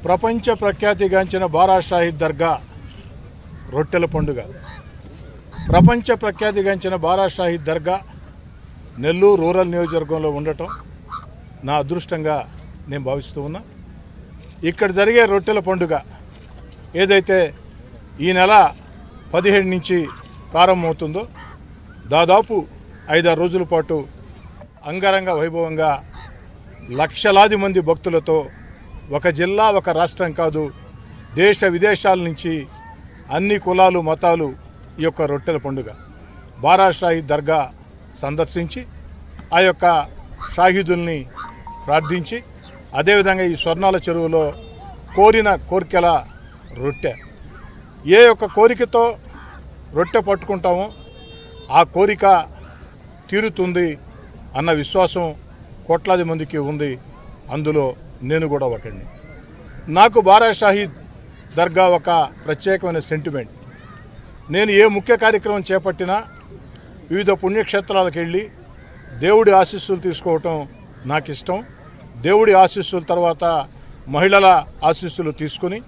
ప్రపంచ ప్రఖ్యాతిగాంచిన బారా షాహీద్ దర్గా రొట్టెల పండుగ. ప్రపంచ ప్రఖ్యాతిగాంచిన బారా షాహీద్ దర్గా నెల్లూరు రూరల్ నియోజకవర్గంలో ఉండటం నా అదృష్టంగా నేను భావిస్తూ ఉన్నా. ఇక్కడ జరిగే రొట్టెల పండుగ ఏదైతే ఈ నెల 17 నుంచి ప్రారంభమవుతుందో దాదాపు 5-6 రోజుల పాటు అంగరంగ వైభవంగా లక్షలాది మంది భక్తులతో ఒక జిల్లా ఒక రాష్ట్రం కాదు దేశ విదేశాల నుంచి అన్ని కులాలు మతాలు ఈ యొక్క రొట్టెల పండుగ బారా షాహీద్ దర్గా సందర్శించి ఆ యొక్క షాహీదుల్ని ప్రార్థించి అదేవిధంగా ఈ స్వర్ణాల చెరువులో కోరిన కోరికల రొట్టె ఏ యొక్క కోరికతో రొట్టె పట్టుకుంటామో ఆ కోరిక తీరుతుంది అన్న విశ్వాసం కోట్లాది మందికి ఉంది. అందులో నేను కూడా ఒకడిని. నాకు బారా షాహీద్ దర్గా ఒక ప్రత్యేకమైన సెంటిమెంట్. నేను ఏ ముఖ్య కార్యక్రమం చేపట్టినా వివిధ పుణ్యక్షేత్రాలకు వెళ్ళి దేవుడి ఆశీస్సులు తీసుకోవటం నాకు ఇష్టం. దేవుడి ఆశీస్సుల తర్వాత మహిళల ఆశీస్సులు తీసుకుని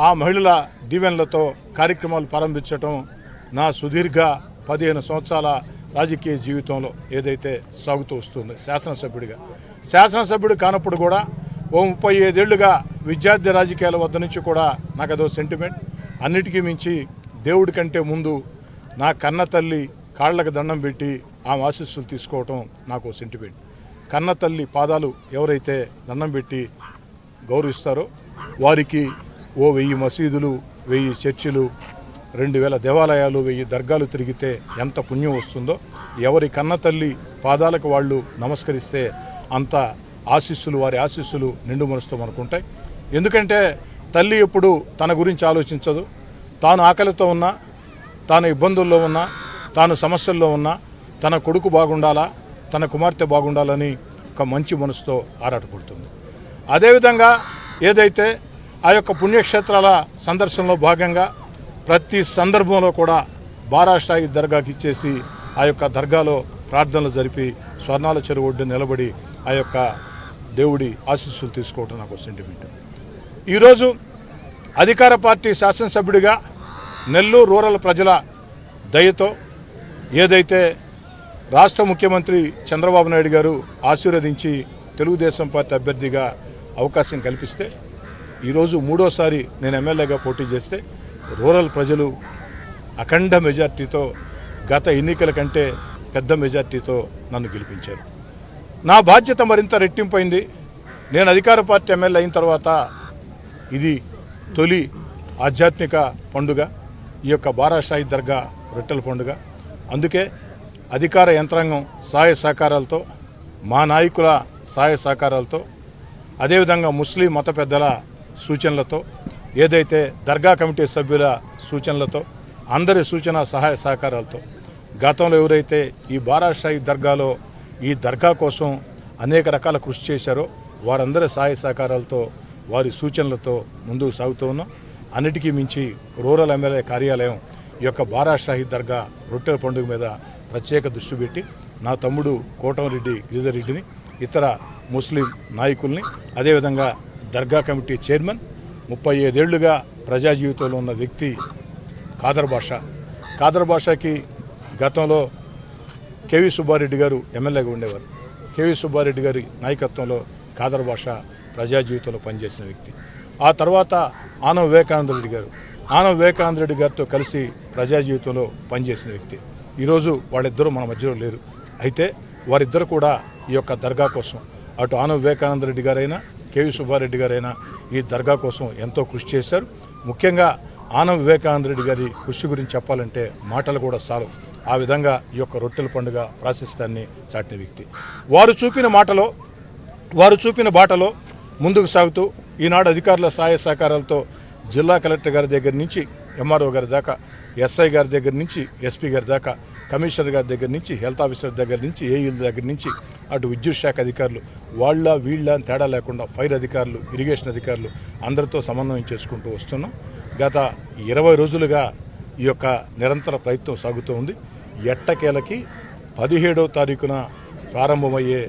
ఆ మహిళల దీవెనలతో కార్యక్రమాలు ప్రారంభించటం నా సుదీర్ఘ 15 సంవత్సరాల రాజకీయ జీవితంలో ఏదైతే సాగుతూ వస్తుంది. శాసనసభ్యుడు కానప్పుడు కూడా 35 ఏళ్లుగా విద్యార్థి రాజకీయాల వద్ద నుంచి కూడా నాకు అదో సెంటిమెంట్. అన్నిటికీ మించి దేవుడి కంటే ముందు నా కన్న తల్లి కాళ్ళకు దండం పెట్టి ఆమె ఆశీస్సులు తీసుకోవటం నాకు సెంటిమెంట్. కన్న తల్లి పాదాలు ఎవరైతే దండం పెట్టి గౌరవిస్తారో వారికి 1000 మసీదులు, 1000 చర్చిలు, 2000 దేవాలయాలు, 1000 దర్గాలు తిరిగితే ఎంత పుణ్యం వస్తుందో, ఎవరి కన్న తల్లి పాదాలకు వాళ్ళు నమస్కరిస్తే అంత ఆశీస్సులు, వారి ఆశీస్సులు నిండు మనసుతో మనకుంటాయి. ఎందుకంటే తల్లి ఎప్పుడు తన గురించి ఆలోచించదు. తాను ఆకలితో ఉన్నా, తాను ఇబ్బందుల్లో ఉన్నా, తాను సమస్యల్లో ఉన్నా తన కొడుకు బాగుండాలా, తన కుమార్తె బాగుండాలని ఒక మంచి మనసుతో ఆరాటపడుతుంది. అదేవిధంగా ఏదైతే ఆ యొక్క పుణ్యక్షేత్రాల సందర్శనలో భాగంగా ప్రతి సందర్భంలో కూడా బారా షాహీద్ దర్గాకి ఇచ్చేసి ఆ యొక్క దర్గాలో ప్రార్థనలు జరిపి స్వర్ణాల చెరువు ఒడ్డు నిలబడి ఆ యొక్క దేవుడి ఆశీస్సులు తీసుకోవటం నాకు సెంటిమెంట్. ఈరోజు అధికార పార్టీ శాసనసభ్యుడిగా నెల్లూరు రూరల్ ప్రజల దయతో ఏదైతే రాష్ట్ర ముఖ్యమంత్రి చంద్రబాబు నాయుడు గారు ఆశీర్వదించి తెలుగుదేశం పార్టీ అభ్యర్థిగా అవకాశం కల్పిస్తే ఈరోజు 3వసారి నేను ఎమ్మెల్యేగా పోటీ చేస్తే రూరల్ ప్రజలు అఖండ మెజార్టీతో గత ఎన్నికల కంటే పెద్ద మెజార్టీతో నన్ను గెలిపించారు. నా బాధ్యత మరింత రెట్టింపైంది. నేను అధికార పార్టీ ఎమ్మెల్యే అయిన తర్వాత ఇది తొలి ఆధ్యాత్మిక పండుగ, ఈ యొక్క బారా షాహీద్ దర్గా రొట్టెల పండుగ. అందుకే అధికార యంత్రాంగం సహాయ సహకారాలతో, మా నాయకుల సహాయ సహకారాలతో, అదేవిధంగా ముస్లిం మత పెద్దల సూచనలతో, ఏదైతే దర్గా కమిటీ సభ్యుల సూచనలతో, అందరి సూచన సహాయ సహకారాలతో గతంలో ఎవరైతే ఈ బారా షాహీద్ దర్గాలో ఈ దర్గా కోసం అనేక రకాల కృషి చేశారో వారందరి సహాయ సహకారాలతో, వారి సూచనలతో ముందుకు సాగుతూ ఉన్నాం. అన్నిటికీ మించి రూరల్ ఎమ్మెల్యే కార్యాలయం ఈ యొక్క బారా షాహీద్ దర్గా రొట్టెల పండుగ మీద ప్రత్యేక దృష్టి పెట్టి నా తమ్ముడు కోటంరెడ్డి గిరిధర్ రెడ్డిని, ఇతర ముస్లిం నాయకుల్ని, అదేవిధంగా దర్గా కమిటీ చైర్మన్ 35 ఏళ్లుగా ప్రజా జీవితంలో ఉన్న వ్యక్తి ఖాదర్ బాషాకి గతంలో కేవీ సుబ్బారెడ్డి గారు ఎమ్మెల్యేగా ఉండేవారు. కేవీ సుబ్బారెడ్డి గారి నాయకత్వంలో ఖాదర్ బాషా ప్రజా జీవితంలో పనిచేసిన వ్యక్తి. ఆ తర్వాత ఆనం వివేకానంద రెడ్డి గారితో కలిసి ప్రజా జీవితంలో పనిచేసిన వ్యక్తి. ఈరోజు వాళ్ళిద్దరూ మన మధ్యలో లేరు. అయితే వారిద్దరు కూడా ఈ యొక్క దర్గా కోసం అటు ఆనం వివేకానంద రెడ్డి గారైనా కేవీ సుబ్బారెడ్డి గారైనా ఈ దర్గా కోసం ఎంతో కృషి చేశారు. ముఖ్యంగా ఆనం వివేకానంద రెడ్డి గారి కృషి గురించి చెప్పాలంటే మాటలు కూడా చాలు. ఆ విధంగా ఈ యొక్క రొట్టెల పండుగ ప్రాశస్త్యాన్ని చాటిన వ్యక్తి. వారు చూపిన బాటలో ముందుకు సాగుతూ ఈనాడు అధికారుల సహాయ సహకారాలతో జిల్లా కలెక్టర్ గారి దగ్గర నుంచి ఎంఆర్ఓ గారి దాకా, ఎస్ఐ గారి దగ్గర నుంచి ఎస్పీ గారి దాకా, కమిషనర్ గారి దగ్గర నుంచి, హెల్త్ ఆఫీసర్ దగ్గర నుంచి, ఏఈల దగ్గర నుంచి, అటు విద్యుత్ శాఖ అధికారులు వీళ్ళ తేడా లేకుండా ఫైర్ అధికారులు, ఇరిగేషన్ అధికారులు అందరితో సమన్వయం చేసుకుంటూ వస్తున్నాం. గత 20 రోజులుగా ఈ యొక్క నిరంతర ప్రయత్నం సాగుతూ ఉంది. ఎట్టకేలకి 17వ తారీఖున ప్రారంభమయ్యే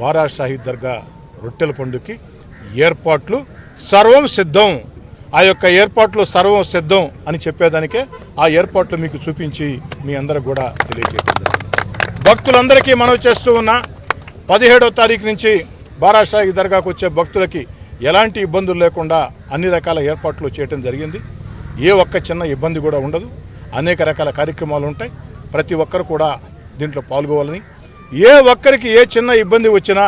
బారా షాహీద్ దర్గా రొట్టెల పండుగకి ఏర్పాట్లు సర్వం సిద్ధం, ఆ యొక్క ఏర్పాట్లు సర్వం సిద్ధం అని చెప్పేదానికే ఆ ఏర్పాట్లు మీకు చూపించి మీ అందరికి కూడా తెలియజేయడం జరిగింది. భక్తులందరికీ మనవి చేస్తూ ఉన్న 17వ తారీఖు నుంచి బారాషాహి దర్గాకు వచ్చే భక్తులకి ఎలాంటి ఇబ్బందులు లేకుండా అన్ని రకాల ఏర్పాట్లు చేయడం జరిగింది. ఏ ఒక్క చిన్న ఇబ్బంది కూడా ఉండదు. అనేక రకాల కార్యక్రమాలు ఉంటాయి. ప్రతి ఒక్కరు కూడా దీంట్లో పాల్గొవాలని, ఏ ఒక్కరికి ఏ చిన్న ఇబ్బంది వచ్చినా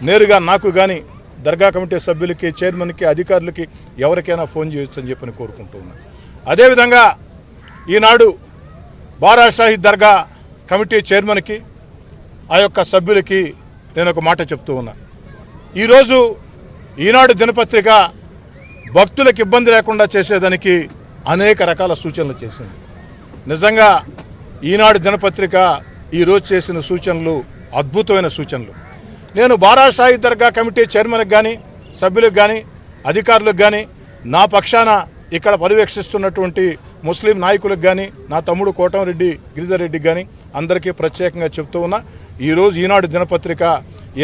నేరుగా నాకు కానీ దర్గా కమిటీ సభ్యులకి, చైర్మన్కి, అధికారులకి ఎవరికైనా ఫోన్ చేయొచ్చు అని చెప్పని కోరుకుంటూ ఉన్నాను. అదేవిధంగా ఈనాడు బారాషాహి దర్గా కమిటీ చైర్మన్కి, ఆ యొక్క సభ్యులకి నేను ఒక మాట చెప్తూ ఉన్నా. ఈరోజు ఈనాడు దినపత్రిక భక్తులకు ఇబ్బంది లేకుండా చేసేదానికి అనేక రకాల సూచనలు చేసింది. నిజంగా ఈనాడు దినపత్రిక ఈరోజు చేసిన సూచనలు అద్భుతమైన సూచనలు. నేను బారాషాహి దర్గా కమిటీ చైర్మన్కి కానీ, సభ్యులకు కానీ, అధికారులకు కానీ, నా పక్షాన ఇక్కడ పర్యవేక్షిస్తున్నటువంటి ముస్లిం నాయకులకు కానీ, నా తమ్ముడు కోటంరెడ్డి గిరిధర్ రెడ్డికి కానీ అందరికీ ప్రత్యేకంగా చెప్తూ ఉన్నా. ఈరోజు ఈనాడు దినపత్రిక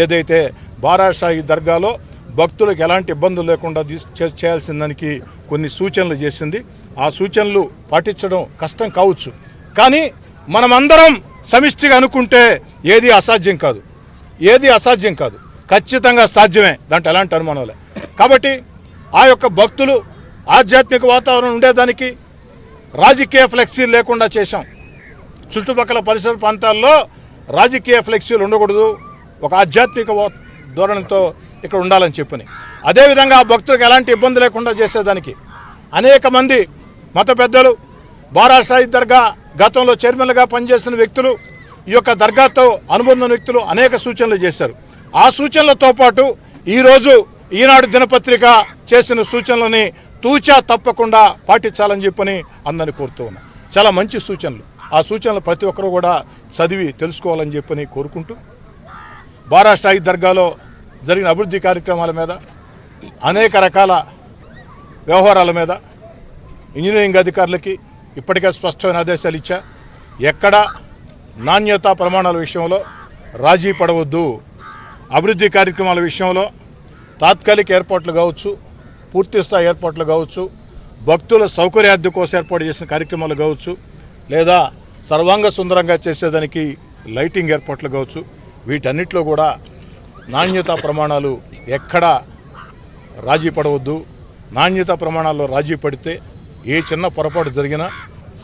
ఏదైతే బారాషాహి దర్గాలో భక్తులకు ఎలాంటి ఇబ్బందులు లేకుండా చేయాల్సిన దానికి కొన్ని సూచనలు చేసింది. ఆ సూచనలు పాటించడం కష్టం కావచ్చు, కానీ మనమందరం సమిష్టిగా అనుకుంటే ఏది అసాధ్యం కాదు, ఏది అసాధ్యం కాదు, ఖచ్చితంగా సాధ్యమే, దాంట్లో ఎలాంటి అనుమానం లేదు. కాబట్టి ఆ యొక్క భక్తులు ఆధ్యాత్మిక వాతావరణం ఉండేదానికి రాజకీయ ఫ్లెక్సీలు లేకుండా చేశాం. చుట్టుపక్కల పరిసర ప్రాంతాల్లో రాజకీయ ఫ్లెక్సీలు ఉండకూడదు, ఒక ఆధ్యాత్మిక ధోరణితో ఇక్కడ ఉండాలని చెప్పని, అదేవిధంగా ఆ భక్తులకు ఎలాంటి ఇబ్బంది లేకుండా చేసేదానికి అనేక మంది మత పెద్దలు, బారాషాహి దర్గా గతంలో చైర్మన్లుగా పనిచేసిన వ్యక్తులు, ఈ యొక్క దర్గాతో అనుబంధం వ్యక్తులు అనేక సూచనలు చేశారు. ఆ సూచనలతో పాటు ఈరోజు ఈనాడు దినపత్రిక చేసిన సూచనలని తూచా తప్పకుండా పాటించాలని చెప్పని అందరినీ కోరుతూ ఉన్నా. చాలా మంచి సూచనలు. ఆ సూచనలు ప్రతి ఒక్కరూ కూడా చదివి తెలుసుకోవాలని చెప్పని కోరుకుంటూ, బారాషాహి దర్గాలో జరిగిన అభివృద్ధి కార్యక్రమాల మీద, అనేక రకాల వ్యవహారాల మీద ఇంజనీరింగ్ అధికారులకి ఇప్పటికే స్పష్టమైన ఆదేశాలు ఇచ్చా. ఎక్కడ నాణ్యతా ప్రమాణాల విషయంలో రాజీ పడవద్దు. అభివృద్ధి కార్యక్రమాల విషయంలో తాత్కాలిక ఏర్పాట్లు కావచ్చు, పూర్తిస్థాయి ఏర్పాట్లు కావచ్చు, భక్తుల సౌకర్యార్థి కోసం ఏర్పాటు చేసిన కార్యక్రమాలు కావచ్చు, లేదా సర్వాంగ సుందరంగా చేసేదానికి లైటింగ్ ఏర్పాట్లు కావచ్చు, వీటన్నిటిలో కూడా నాణ్యతా ప్రమాణాలు ఎక్కడా రాజీ పడవద్దు. నాణ్యతా ప్రమాణాల్లో రాజీ పడితే ఏ చిన్న పొరపాటు జరిగినా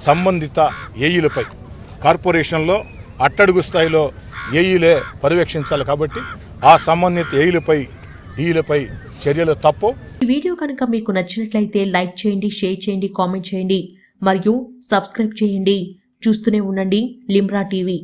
సంబంధిత ఏఈలపై, కార్పొరేషన్లో అట్టడుగు స్థాయిలో ఏఈలే పర్యవేక్షించాలి. కాబట్టి ఆ సంబంధిత ఏఈలపై, డీలపై చర్యలు తప్పు. ఈ వీడియో కనుక మీకు నచ్చినట్లయితే లైక్ చేయండి, షేర్ చేయండి, కామెంట్ చేయండి మరియు సబ్స్క్రైబ్ చేయండి. చూస్తూనే ఉండండి లిమ్రా టీవీ.